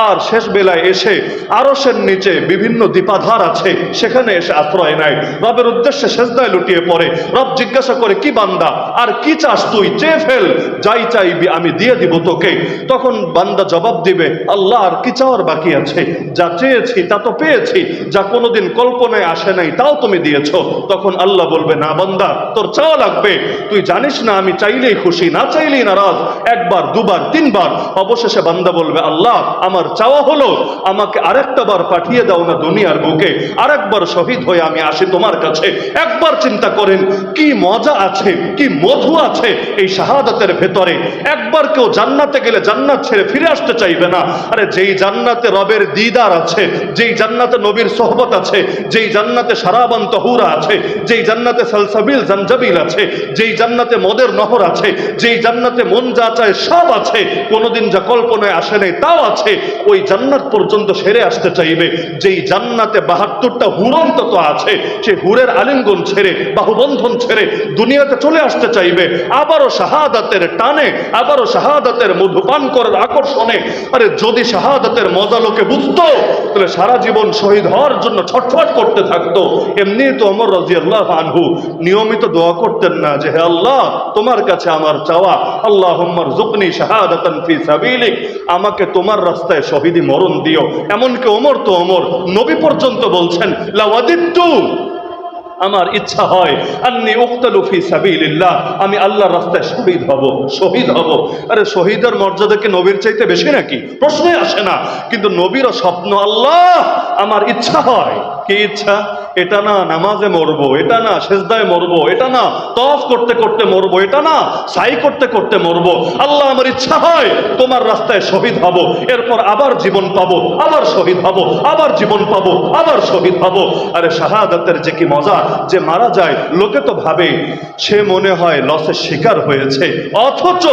আর শেষ বেলায় এসে আরশের নিচে বিভিন্ন দ্বীপাধার আছে, সেখানে এসে আশ্রয় নেয়। রবের উদ্দেশ্যে সেজদায় লুটিয়ে পড়ে। রব জিজ্ঞাসা করে, কি বান্দা, আর কি চাস তুই? চেয়ে ফেল, যাই চাইবি আমি দিয়ে দিব তোকে। তখন বান্দা জবাব দিবে, আল্লাহ আর কি চাওয়ার বাকি আছে? যা চেয়েছি তা তো পেয়েছি, যা কোনোদিন কল্পনায় আসে নাই তাও তুমি দিয়েছো। তখন আল্লাহ বলবে, না বান্দা, তোর চাওয়া লাগবে। তুই জানিস না আমি চাইলেই খুশি, না চাইলেই নারাজ। 1 বার 2 বার 3 বার। অবশেষে বান্দা বলবে, আল্লাহ আমার চাওয়া হলো আমাকে আরেকটা বার পাঠিয়ে দাও না দুনিয়ার বুকে, আরেকবার শহীদ হয়ে আমি আসি তোমার কাছে। একবার চিন্তা করেন কি মজা আছে, কি মধু আছে এই শাহাদাতের ভেতরে। একবার কেউ জান্নাতে গেলে জান্নাত ছেড়ে ফিরে আসতে চাইবে না। আরে যেই জান্নাতে রবের দিদার আছে, যেই জান্নাতে নবীর সোহবত আছে, যেই জান্নাতে শারাবান তহুরা আছে, যেই জান্নাতে সালসাবিল জানজাবিল আছে, যেই জান্নাতে মদের নহর আছে, যেই জান্নাতে মন যা চায় সব আছে, কোনোদিন যা কল্পনায় আসে নাই তাও আছে, ওই জান্নাত পর্যন্ত সেরে আসতে চাইবে। যেই জান্নাতে 72টা হুর অন্তত আছে, সে হুরের আলিঙ্গন ছেড়ে, বাহুবন্ধন ছেড়ে দুনিয়াতে চলে আসতে চাইবে। আবারও শাহাদাতের টানে, আবারও শাহাদাতের মধুপান করার আকর্ষণে। আরে যদি শাহাদাতের মজা লোকে বুঝতো, তাহলে সারা জীবন শহীদ হওয়ার জন্য ছটফট করতে থাকতো। এমনি তো ওমর রাদিয়াল্লাহু আনহু নিয়মিত দোয়া করতেন না যে হে আল্লাহ, তোমার কাছে আমার চাওয়া, আল্লাহুম্মা রযুকনি শাহাদাতান ফি সাবিলিক, আমাকে তোমার রাস্তায় শহীদি মরণ দিও। এমনকি ওমর তো ওমর, নবী পর্যন্ত বলছেন লাওয়াদিত্তু, আমার ইচ্ছা হয় আন্নী উক্তালু ফি সাবিলিল্লাহ, আমি আল্লাহর রাস্তায় শহীদ হব, শহীদ হব। আরে শহীদের মর্যাদা কি নবীর চাইতে বেশি নাকি? প্রশ্নই আসে না। কিন্তু নবীরও স্বপ্ন, আল্লাহ আমার ইচ্ছা হয়, কি ইচ্ছা? এটা না নামাজে মরবো, এটা না সেজদায় মরবো, এটা না তওয়াফ করতে করতে মরবো, এটা না সাই করতে করতে মরবো। আল্লাহ আমার ইচ্ছা হয় তোমার রাস্তায় শহীদ হব, এরপর আবার জীবন পাবো, আবার শহীদ হব, আবার জীবন পাবো, আবার শহীদ হব। আরে শাহাদাতের যে কি মজা! যে মারা যায় লোকে তো ভাবে সে মনে হয় লসের শিকার হয়েছে, অথচ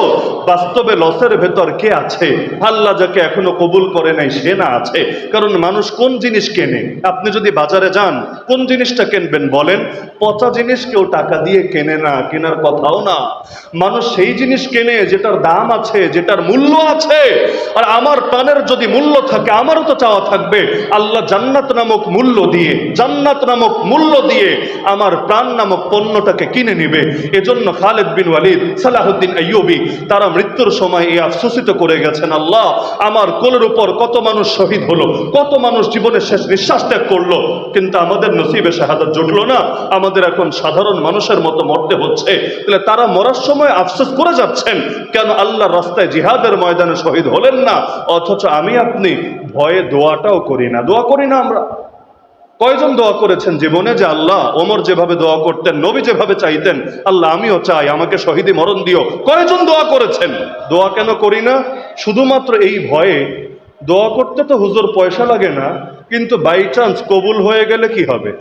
বাস্তবে লসের ভেতর কে আছে? আল্লাহ যাকে এখনো কবুল করে নাই সে না আছে। কারণ মানুষ কোন জিনিস কেনে? আপনি যদি বাজারে যান কোন জিনিসটা কিনবেন বলেন? পচা জিনিস কেউ টাকা দিয়ে কেনে না, কেনার কথাও না। মানুষ সেই জিনিস কেনে যেটার দাম আছে, যেটার মূল্য আছে। আর আমার প্রাণের যদি মূল্য থাকে, আমারও তো চাওয়া থাকবে আল্লাহ জান্নাত নামক মূল্য দিয়ে, জান্নাত নামক মূল্য দিয়ে আমার প্রাণ নামক পণ্যটাকে কিনে নিবে। এজন্য খালিদ বিন ওয়ালিদ, সালাহুদ্দিন আইয়ুবী তারা মৃত্যুর সময় এই আফসোসিত করে গেছেন, আল্লাহ আমার কোলের উপর কত মানুষ শহীদ হলো, কত মানুষ জীবনের শেষ নিঃশ্বাস ত্যাগ করলো, কিন্তু আমাদের নসিবে শাহাদাত জুটলো না, আমাদের এখন সাধারণ মানুষের মতো মরতে হচ্ছে। তাহলে তারা মরার সময় আফসোস করে যাচ্ছেন, কেন আল্লাহর রাস্তায় জিহাদের ময়দানে শহীদ হলেন না? অথচ আমি আপনি ভয়ে দোয়াটাও করি না। দোয়া করি না আমরা? কয়জন দোয়া করেছেন জীবনে যে আল্লাহ ওমর যেভাবে দোয়া করতেন, নবী যেভাবে চাইতেন, আল্লাহ আমিও চাই আমাকে শহীদি মরণ দিও? কয়জন দোয়া করেছেন? দোয়া কেন করি না? শুধুমাত্র এই ভয়ে। দোয়া করতে তো হুজুর পয়সা লাগে না, কিন্তু বাই চান্স কবুল হয়ে গেলে কি হবে?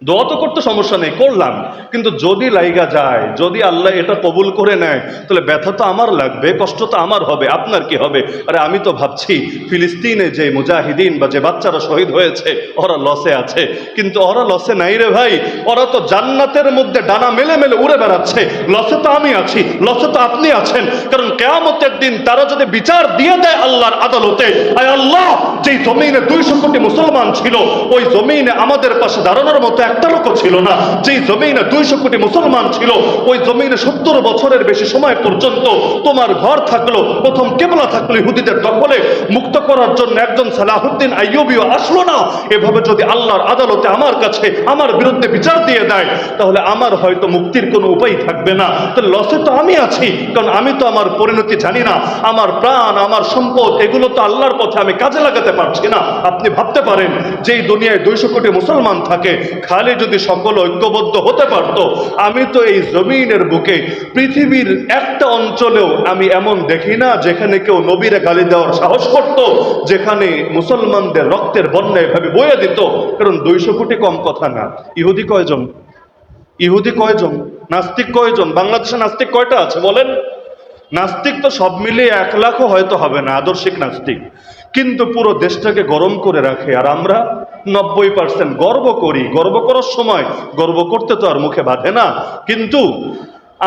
দোয়া তো করতে সমস্যা নেই, করলাম, কিন্তু যদি লাইগা যায়, যদি আল্লাহ এটা কবুল করে নেয়, তাহলে ব্যথা তো আমার লাগবে, কষ্ট তো আমার হবে, আপনার কি হবে? আরে আমি তো ভাবছি ফিলিস্তিনে যে মুজাহিদিন বা যে বাচ্চারা শহীদ হয়েছে ওরা লসে আছে, কিন্তু ওরা লসে নাই রে ভাই, ওরা তো জান্নাতের মধ্যে ডানা মেলে মেলে উড়ে বেড়াচ্ছে। লসে তো আমি আছি, লসে তো আপনি আছেন। কারণ কিয়ামতের দিন তারা যদি বিচার দিয়ে দেয় আল্লাহর আদালতে, আয় আল্লাহ যেই জমিনে 200 কোটি মুসলমান ছিল, ওই জমিনে আমাদের পাশে দাঁড়ানোর মতো একটা লোক ছিল না। যেই জমিনে 200 কোটি মুসলমান ছিল, ওই জমিনে 70 বছরের বেশি সময় পর্যন্ত তোমার ঘর থাকলো, প্রথম কেবলা থাকলো ইহুদিদের দখলে, মুক্ত করার জন্য একজন সালাহুদ্দিন আইয়ুবীও আসলো না। এভাবে যদি আল্লাহর আদালতে আমার কাছে আমার বিরুদ্ধে বিচার দিয়ে দেয়, তাহলে আমার হয়তো মুক্তির কোনো উপায় থাকবে না। তো লসে তো আমি আছি, কারণ আমি তো আমার পরিণতি জানি না। আমার প্রাণ, আমার সম্পদ, এগুলো তো আল্লাহর পথে আমি কাজে লাগাতে পারছি না। আপনি ভাবতে পারেন যেই দুনিয়ায় 200 কোটি মুসলমান থাকে, খালি যদি সকল ঐক্যবদ্ধ হতে পারতো, আমি তো এই জমিনের বুকে পৃথিবীর একটা অঞ্চলেও আমি এমন দেখি না যেখানে কেউ নবীরে গালি দেওয়ার সাহস করত, যেখানে মুসলমানদের রক্তের বন্যা এভাবে বয়ে দিত। কারণ 200 কোটি কম কথা না। ইহুদি কয়জন? ইহুদি কয়জন? নাস্তিক কয়জন? বাংলাদেশে নাস্তিক কয়টা আছে বলেন? নাস্তিক তো সব মিলিয়ে 1 লাখও হয়তো হবে না, আদর্শিক নাস্তিক, কিন্তু পুরো দেশটাকে গরম করে রাখে। আর আমরা 90% গর্ব করি। গর্ব করার সময় গর্ব করতে তো আর মুখে বাঁধে না। কিন্তু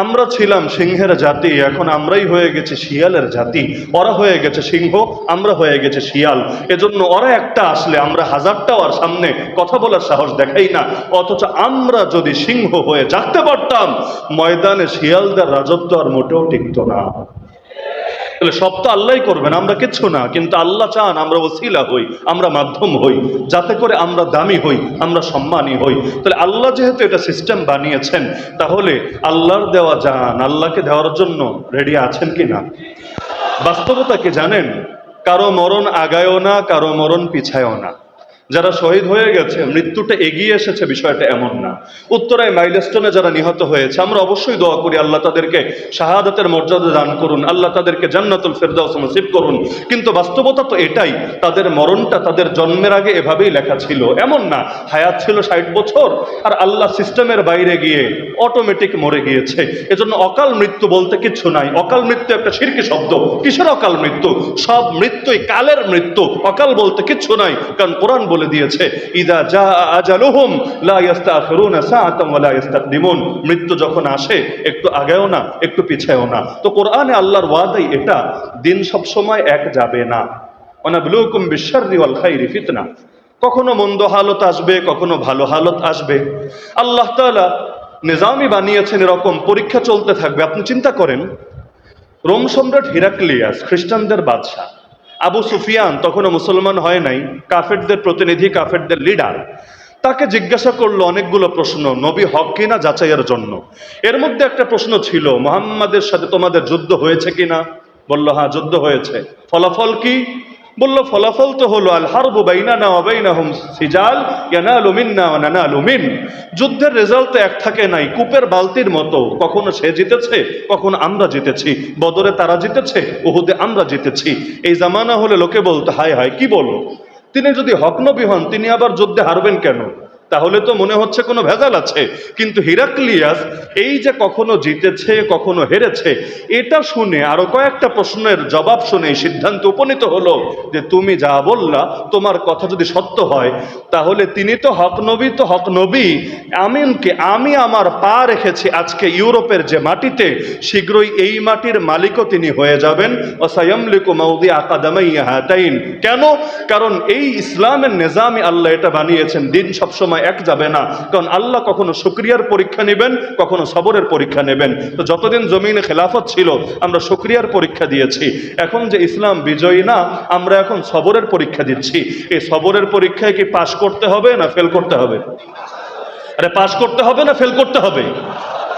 আমরা ছিলাম সিংহের জাতি, এখন আমরাই হয়ে গেছে শিয়ালের জাতি। ওরা হয়ে গেছে সিংহ, আমরা হয়ে গেছে শিয়াল। এজন্য ওরা একটা আসলে আমরা হাজারটাও আর সামনে কথা বলার সাহস দেখাই না। অথচ আমরা যদি সিংহ হয়ে জাগতে পারতাম, ময়দানে শিয়ালদের রাজত্ব আর মোটেও টিকত না। তাহলে সব তো আল্লাহই করবেন, আমরা কিচ্ছু না। কিন্তু আল্লাহ চান আমরা ওসিলা হই, আমরা মাধ্যম হই, যাতে করে আমরা দামি হই, আমরা সম্মানী হই। তাহলে আল্লাহ যেহেতু এটা সিস্টেম বানিয়েছেন, তাহলে আল্লাহর দেওয়া জান আল্লাহকে দেওয়ার জন্য রেডি আছেন কি না? বাস্তবতা কি জানেন? কারো মরণ আগায়ও না, কারো মরণ পিছায়ও না। যারা শহীদ হয়ে গেছে, মৃত্যুটা এগিয়ে এসেছে, বিষয়টা এমন না। উত্তরায় মাইলস্টোনে যারা নিহত হয়েছে, আমরা অবশ্যই দোয়া করি আল্লাহ তাদেরকে শাহাদাতের মর্যাদা দান করুন, আল্লাহ তাদেরকে জান্নাতুল ফেরদাউস নসিব করুন। কিন্তু বাস্তবতা তো এটাই, তাদের মরণটা তাদের জন্মের আগে এভাবেই লেখা ছিল। এমন না হায়াত ছিল 60 বছর আর আল্লাহ সিস্টেমের বাইরে গিয়ে অটোমেটিক মরে গিয়েছে। এজন্য অকাল মৃত্যু বলতে কিছু নাই। অকাল মৃত্যু একটা শিরকি শব্দ। কিসের অকাল মৃত্যু? সব মৃত্যুই কালের মৃত্যু, অকাল বলতে কিচ্ছু নাই। কারণ কোরআন বলে দিয়েছে, ইদা জা আজালুহুম লা ইস্তাখিরুনা সাআতাম ওয়া লা ইস্তাকদিমুন। মৃত্যু যখন আসে একটু আগেও না, একটু পিছেও না। তো কোরআনে আল্লাহর ওয়াদাই এটা, দিন সব সময় এক যাবে না। ওয়ানাবলুকুম বিশ-শাররি ওয়াল খাইরি ফিতনা। কখনো মন্দ হালত আসবে, কখনো ভালো হালত আসবে। আল্লাহ তাআলা নিজামই বানিয়েছেন এরকম, পরীক্ষা চলতে থাকবে। আপনি চিন্তা করেন, রোম সম্রাট হিরাক্লিয়াস, খ্রিস্টানদের বাদশাহ, আবু সুফিয়ান তখনও মুসলমান হয় নাই, কাফেরদের প্রতিনিধি, কাফেরদের লিডার, তাকে জিজ্ঞাসা করলো অনেকগুলো প্রশ্ন, নবী হক কিনা যাচাইয়ের জন্য। এর মধ্যে একটা প্রশ্ন ছিল, মুহাম্মাদের সাথে তোমাদের যুদ্ধ হয়েছে কিনা? বলল হ্যাঁ, যুদ্ধ হয়েছে। ফলাফল কি? বলল ফলাফল তো হলো আল হারবু বাইনানা ওয়া বাইনাহুম সিজাল ইয়ানালু মিন্না ওয়া নানালু মিন। যুদ্ধের রেজাল্ট তো এক থাকে নাই, কূপের বালতির মতো। কখনো সে জিতেছে, কখনো আমরা জিতেছি। বদরে তারা জিতেছে, উহুদে আমরা জিতেছি। এই জামানা হলে লোকে বলতো হায় হায় কি বলো, তিনি যদি হক নবী হন তিনি আবার যুদ্ধে হারবেন কেন? তাহলে তো মনে হচ্ছে কোনো ভেজাল আছে। কিন্তু হিরাক্লিয়াস এই যে কখনো জিতেছে কখনো হেরেছে, এটা শুনে আরো কয়েকটা প্রশ্নের জবাব শুনে সিদ্ধান্ত উপনীত হলো যে তুমি যা বললা, তোমার কথা যদি সত্য হয়, তাহলে তিনি তো হক নবী, তো হক নবী আমিনকে আমি আমার পা রেখেছি আজকে ইউরোপের যে মাটিতে, শীঘ্রই এই মাটির মালিকও তিনি হয়ে যাবেন। ওয়াসায়ামলিকু মাউদিআ কাদামাইয়া হাতাইন। কেন? কারণ এই ইসলামের নিজামে আল্লাহ এটা বানিয়েছেন, দিন সবসময় এক যাবে না। কারণ আল্লাহ কখনো শুকরিয়ার পরীক্ষা নেবেন, কখনো সবরের পরীক্ষা নেবেন। তো যতদিন জমিনে খেলাফত ছিল আমরা শুকরিয়ার পরীক্ষা দিয়েছি। এখন যে ইসলাম বিজয়ী না, আমরা এখন সবরের পরীক্ষা দিচ্ছি। এই সবরের পরীক্ষায় কি পাশ করতে হবে না ফেল করতে হবে? আরে পাশ করতে হবে না ফেল করতে হবে?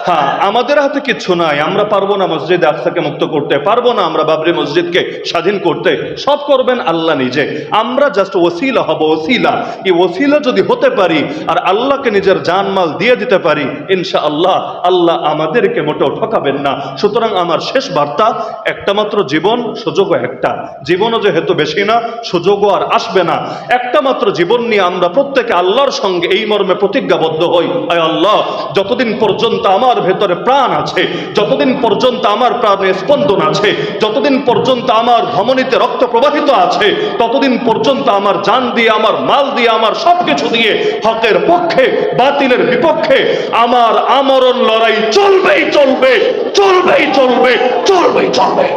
হ্যাঁ, আমাদের হাতে কিচ্ছু নাই। আমরা পারবো না মসজিদ আকসাকে মুক্ত করতে, পারবো না আমরা বাবরি মসজিদকে স্বাধীন করতে। সব করবেন আল্লাহ নিজে, আমরা জাস্ট ওসিলা হব। ওসিলা, এই ওসিলা যদি হতে পারি আর আল্লাহকে নিজের জানমাল দিয়ে দিতে পারি, ইনশাআল্লাহ আল্লাহ আমাদেরকে মোটেও ঠকাবেন না। সুতরাং আমার শেষ বার্তা, একটা মাত্র জীবন, সুযোগও একটা। জীবনও যেহেতু বেশি না, সুযোগও আর আসবে না। একটা মাত্র জীবন নিয়ে আমরা প্রত্যেকে আল্লাহর সঙ্গে এই মর্মে প্রতিজ্ঞাবদ্ধ হই, আয় আল্লাহ, যতদিন পর্যন্ত আমার ভেতরে প্রাণ আছে, যতদিন পর্যন্ত আমার প্রাণে স্পন্দন আছে, যতদিন পর্যন্ত আমার ধমনীতে রক্ত প্রবাহিত আছে, ততদিন পর্যন্ত আমার জান দিয়ে, আমার মাল দিয়ে, আমার সবকিছু দিয়ে হকের পক্ষে বাতিলের বিপক্ষে আমার আমরণ লড়াই চলবেই চলবে, চলবেই চলবে, চলবেই চলবে।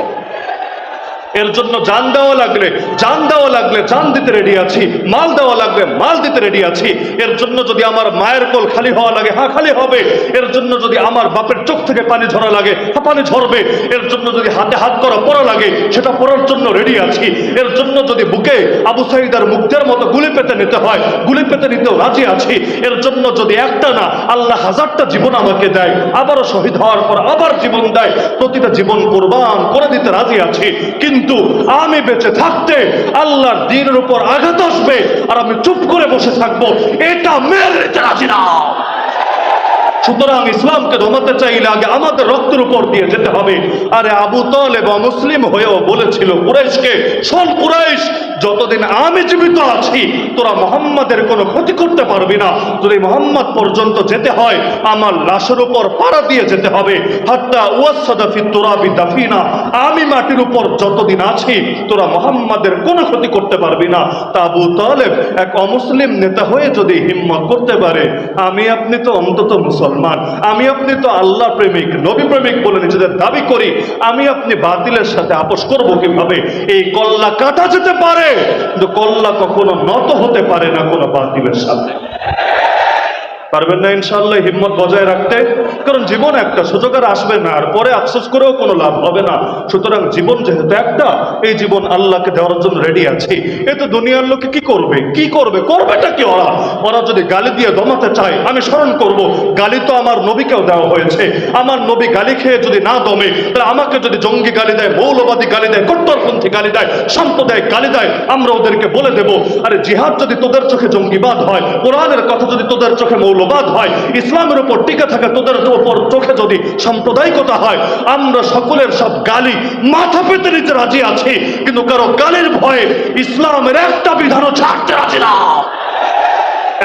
এর জন্য জান দেওয়া লাগলে জান দিতে রেডি আছি, মাল দেওয়া লাগলে মাল দিতে রেডি আছি। এর জন্য যদি আমার মায়ের কোল খালি হওয়া লাগে, হ্যাঁ খালি হবে। এর জন্য যদি আমার বাপের চোখ থেকে পানি ঝরা লাগে, হ্যাঁ পানি ঝরবে। এর জন্য যদি হাতে হাত করা পড়া লাগে, সেটা পড়ার জন্য রেডি আছি। এর জন্য যদি বুকে আবু সাঈদের মুক্তের মতো গুলি পেতে নিতে হয়, গুলি পেতে নিতেও রাজি আছি। এর জন্য যদি একটা না আল্লাহ হাজারটা জীবন আমাকে দেয়, আবারও শহীদ হওয়ার পর আবার জীবন দেয়, প্রতিটা জীবন কোরবান করে দিতে রাজি আছি। কিন্তু আমি বেঁচে থাকতে আল্লাহর দ্বীনের উপর আঘাত আসবে আর আমি চুপ করে বসে থাকবো, এটা মেনে নিতে রাজি না। সুতরাং ইসলামকে দমাতে চাইলে আগে আমাদের রক্তের উপর দিয়ে যেতে হবে। আরে আবু তালেব মুসলিম হয়েও বলেছিল কুরাইশকে, শোন কুরাইশ, যতদিন আমি জীবিত আছি তোরা মুহাম্মাদের কোনো ক্ষতি করতে পারবি না। যদি মুহাম্মদ পর্যন্ত যেতে হয় আমার লাশের উপর পাড়া দিয়ে যেতে হবে। হাত্তা ওয়াসাদা ফি তুরাবি দাফিনা, আমি মাটির উপর যতদিন আছি তোরা মুহাম্মাদের কোনো ক্ষতি করতে পারবি না। তা আবু তালেব এক অমুসলিম নেতা হয়ে যদি হিম্মত করতে পারে, আমি আপনি তো অন্তত মুসলমান, আমি আপনি তো আল্লাহ প্রেমিক, নবী প্রেমিক বলে নিজেদের দাবি করি, আমি আপনি বাতিলের সাথে আপোষ করব কিভাবে? এই কল্লা কাটা যেতে পারে, কিন্তু কল্লা কখনো নত হতে পারে না কোনো বাতিলের সাথে। পারবেন না ইনশাআল্লাহ হিম্মত বজায় রাখতে? কারণ জীবন একটা, সুযোগ আর আসবে না, আর পরে আফসোস করেও কোনো লাভ হবে না। সুতরাং জীবন যেহেতু একটা, এই জীবন আল্লাহকে দেওয়ার জন্য রেডি আছি। এতে দুনিয়ার লোকে কি করবে, কি করবে, করবেটা কি? ওরা ওরা যদি গালি দিয়ে দমাতে চায়, আমি স্মরণ করব, গালি তো আমার নবীকেও দেওয়া হয়েছে। আমার নবী গালি খেয়ে যদি না দমে, তাহলে আমাকে যদি জঙ্গি গালি দেয়, মৌলবাদী গালি দেয়, কট্টরপন্থী গালি দেয়, সাম্প্রদায়িক গালি দেয়, আমরা ওদেরকে বলে দেব, আরে জিহাদ যদি তোদের চোখে জঙ্গিবাদ হয়, কোরআনের কথা যদি তোদের চোখে মৌলবাদ হয়, ইসলামের উপর টিকে থাকে তোদের উপর চোখে যদি সাম্প্রদায়িকতা হয়, আমরা সকলের সব গালি মাথা পেতে নিতে রাজি আছি, কিন্তু কারো গালির ভয়ে ইসলামের একটা বিধানও ছাড়তে রাজি না।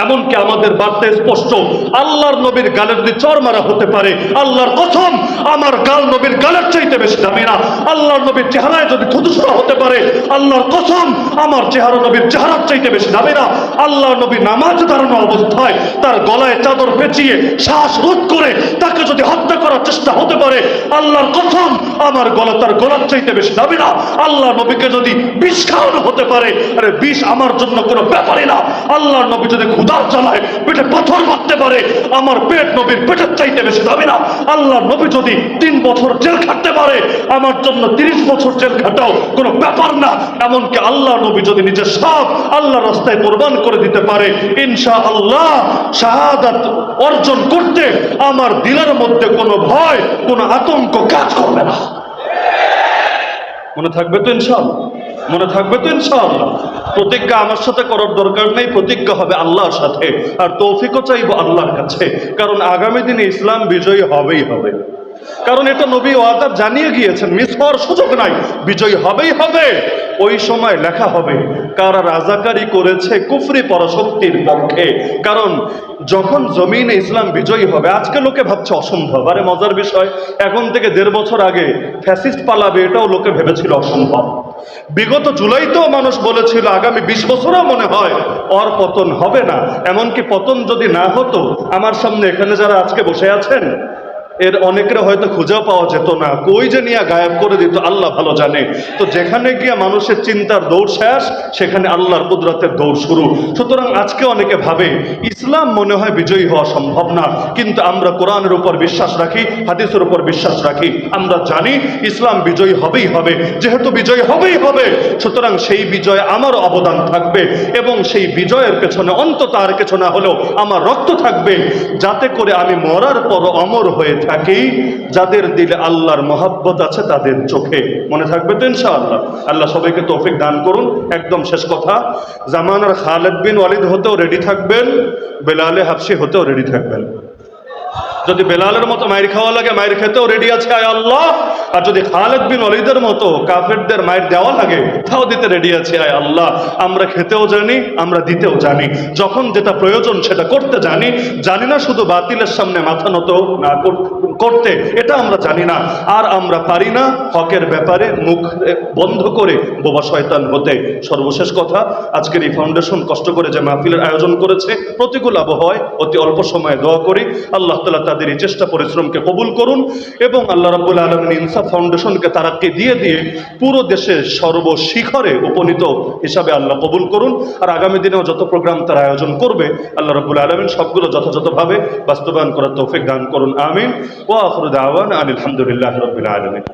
এমনকি আমাদের বার্তা স্পষ্ট, আল্লাহর নবীর গালের যদি চর মারা হতে পারে, আল্লাহর কসম আমার গাল নবীর গালের চাইতে বেশি দামি না। আল্লাহর নবীর চেহারায় যদি থুতুসরা হতে পারে, আল্লাহর কসম আমার চেহারা নবীর চেহারার চাইতে বেশি দামি না। আল্লাহর নবী নামাজ দাঁড়ানো অবস্থায় তার গলায় চাদর পেঁচিয়ে শ্বাস রোধ করে তাকে যদি হত্যা করার চেষ্টা হতে পারে, আল্লাহর কসম আমার গলা তার গলার চাইতে বেশি দামি না। আল্লাহর নবীকে যদি বিষ খাওয়ানো হতে পারে, আরে বিষ আমার জন্য কোনো ব্যাপারই না। আল্লাহর নবী যদি ক্ষুধার জ্বালায় পেটে পাথর মারতে পারে, আমার পেট নবীর পেটের চাইতে বেশি দামি না। আল্লাহর নবী যদি 3 বছর জেল খাটতে পারে, আমার জন্য 30 বছর জেল খাটাও কোনো ব্যাপার না। এমনকি আল্লাহর নবী যদি নিজের সব আল্লাহর রাস্তায় কোরবান করে দিতে পারে, ইনশাআল্লাহ শাহাদাত অর্জন করতে আমার দিলের মধ্যে কোনো ভয়, কোনো আতঙ্ক কাজ করবে না। মনে থাকবে তো ইনশাআল্লাহ? মনে থাকবে তো ইনশাআল্লাহ? প্রতিজ্ঞা আমার সাথে করার দরকার নেই, প্রতিজ্ঞা হবে আল্লাহর সাথে, আর তৌফিকও চাইবো আল্লাহর কাছে। কারণ আগামী দিনে ইসলাম বিজয়ী হবেই হবে। কারণ এটা নবী ওয়াদা জানিয়ে গিয়েছেন, মিস হওয়ার সুযোগ নাই, বিজয়ী হবেই হবে। ওই সময় লেখা হবে কারা রাজাকারি করেছে কুফরি পরাশক্তির পক্ষে। কারণ যখন জমিনে ইসলাম বিজয়ী হবে, আজকে লোকে ভাবছে অসম্ভব। আরে মজার বিষয়, এখন থেকে 1.5 বছর আগে ফ্যাসিস্ট পালাবে, এটাও লোকে ভেবেছিল অসম্ভব। বিগত জুলাইতেও মানুষ বলেছিল আগামী 20 বছরও মনে হয় ওর পতন হবে না। এমনকি পতন যদি না হতো, আমার সামনে এখানে যারা আজকে বসে আছেন, এর অনেকের হয়তো খুঁজেও পাওয়া যেত না, কই যে নিয়ে গায়েব করে দিত আল্লাহ ভালো জানে। তো যেখানে গিয়ে মানুষের চিন্তার দৌড় শেষ, সেখানে আল্লাহর কুদরতের দৌড় শুরু। সুতরাং আজকে অনেকে ভাবে ইসলাম মনে হয় বিজয়ী হওয়া সম্ভব না, কিন্তু আমরা কোরআনের উপর বিশ্বাস রাখি, হাদিসের উপর বিশ্বাস রাখি। আমরা জানি ইসলাম বিজয়ী হবেই হবে। যেহেতু বিজয় হবেই হবে, সুতরাং সেই বিজয়ে আমারও অবদান থাকবে, এবং সেই বিজয়ের পেছনে অন্তত আর কিছু না হলেও আমার রক্ত থাকবে, যাতে করে আমি মরার পর অমর হয়ে থাকি। যাদের দিলে আল্লাহর মহব্বত আছে তাদের চোখে। মনে থাকবে তো ইনশাআল্লাহ? আল্লাহ সবাইকে তৌফিক দান করুন। একদম শেষ কথা, জামানার খালেদ বিন ওয়ালিদ হতেও রেডি থাকবেন, বেলালে হাবশি হতেও রেডি থাকবেন। যদি বেলালের মতো মায়ের খাওয়া লাগে, মায়ের খেতেও রেডি আছে আয় আল্লাহ। আর যদি খালেদ বিন ওয়ালিদের মতো কাফেরদের মায়ের দেওয়া লাগে, তাও দিতে রেডি আছে আয় আল্লাহ। আমরা খেতেও জানি, আমরা দিতেও জানি, যখন যেটা প্রয়োজন সেটা করতে জানি। জানি না শুধু বাতিলের সামনে মাথা নত না করতে, এটা আমরা জানি না। আর আমরা পারি না হকের ব্যাপারে মুখ বন্ধ করে বোবা শয়তান হতে। সর্বশেষ কথা, আজকের এই ফাউন্ডেশন কষ্ট করে যে মাহফিলের আয়োজন করেছে, প্রতিকূল আবহাওয়ায় অতি অল্প সময়ে দোয়া করি আল্লাহ তাআলা তাদের এই চেষ্টা পরিশ্রমকে কবুল করুন, এবং আল্লাহ রাব্বুল আলামিন ইনসাফ ফাউন্ডেশনকে তারাক্কি দিয়ে পুরো দেশের সর্বশিখরে উপনীত হিসাবে আল্লাহ কবুল করুন। আর আগামী দিনেও যত প্রোগ্রাম তারা আয়োজন করবে, আল্লাহ রাব্বুল আলামিন সবগুলো যথাযথভাবে বাস্তবায়ন করার তৌফিক দান করুন। আমিন। ওয়া আখিরু দাওয়ানা আলহামদুলিল্লাহি রাব্বিল আলামিন।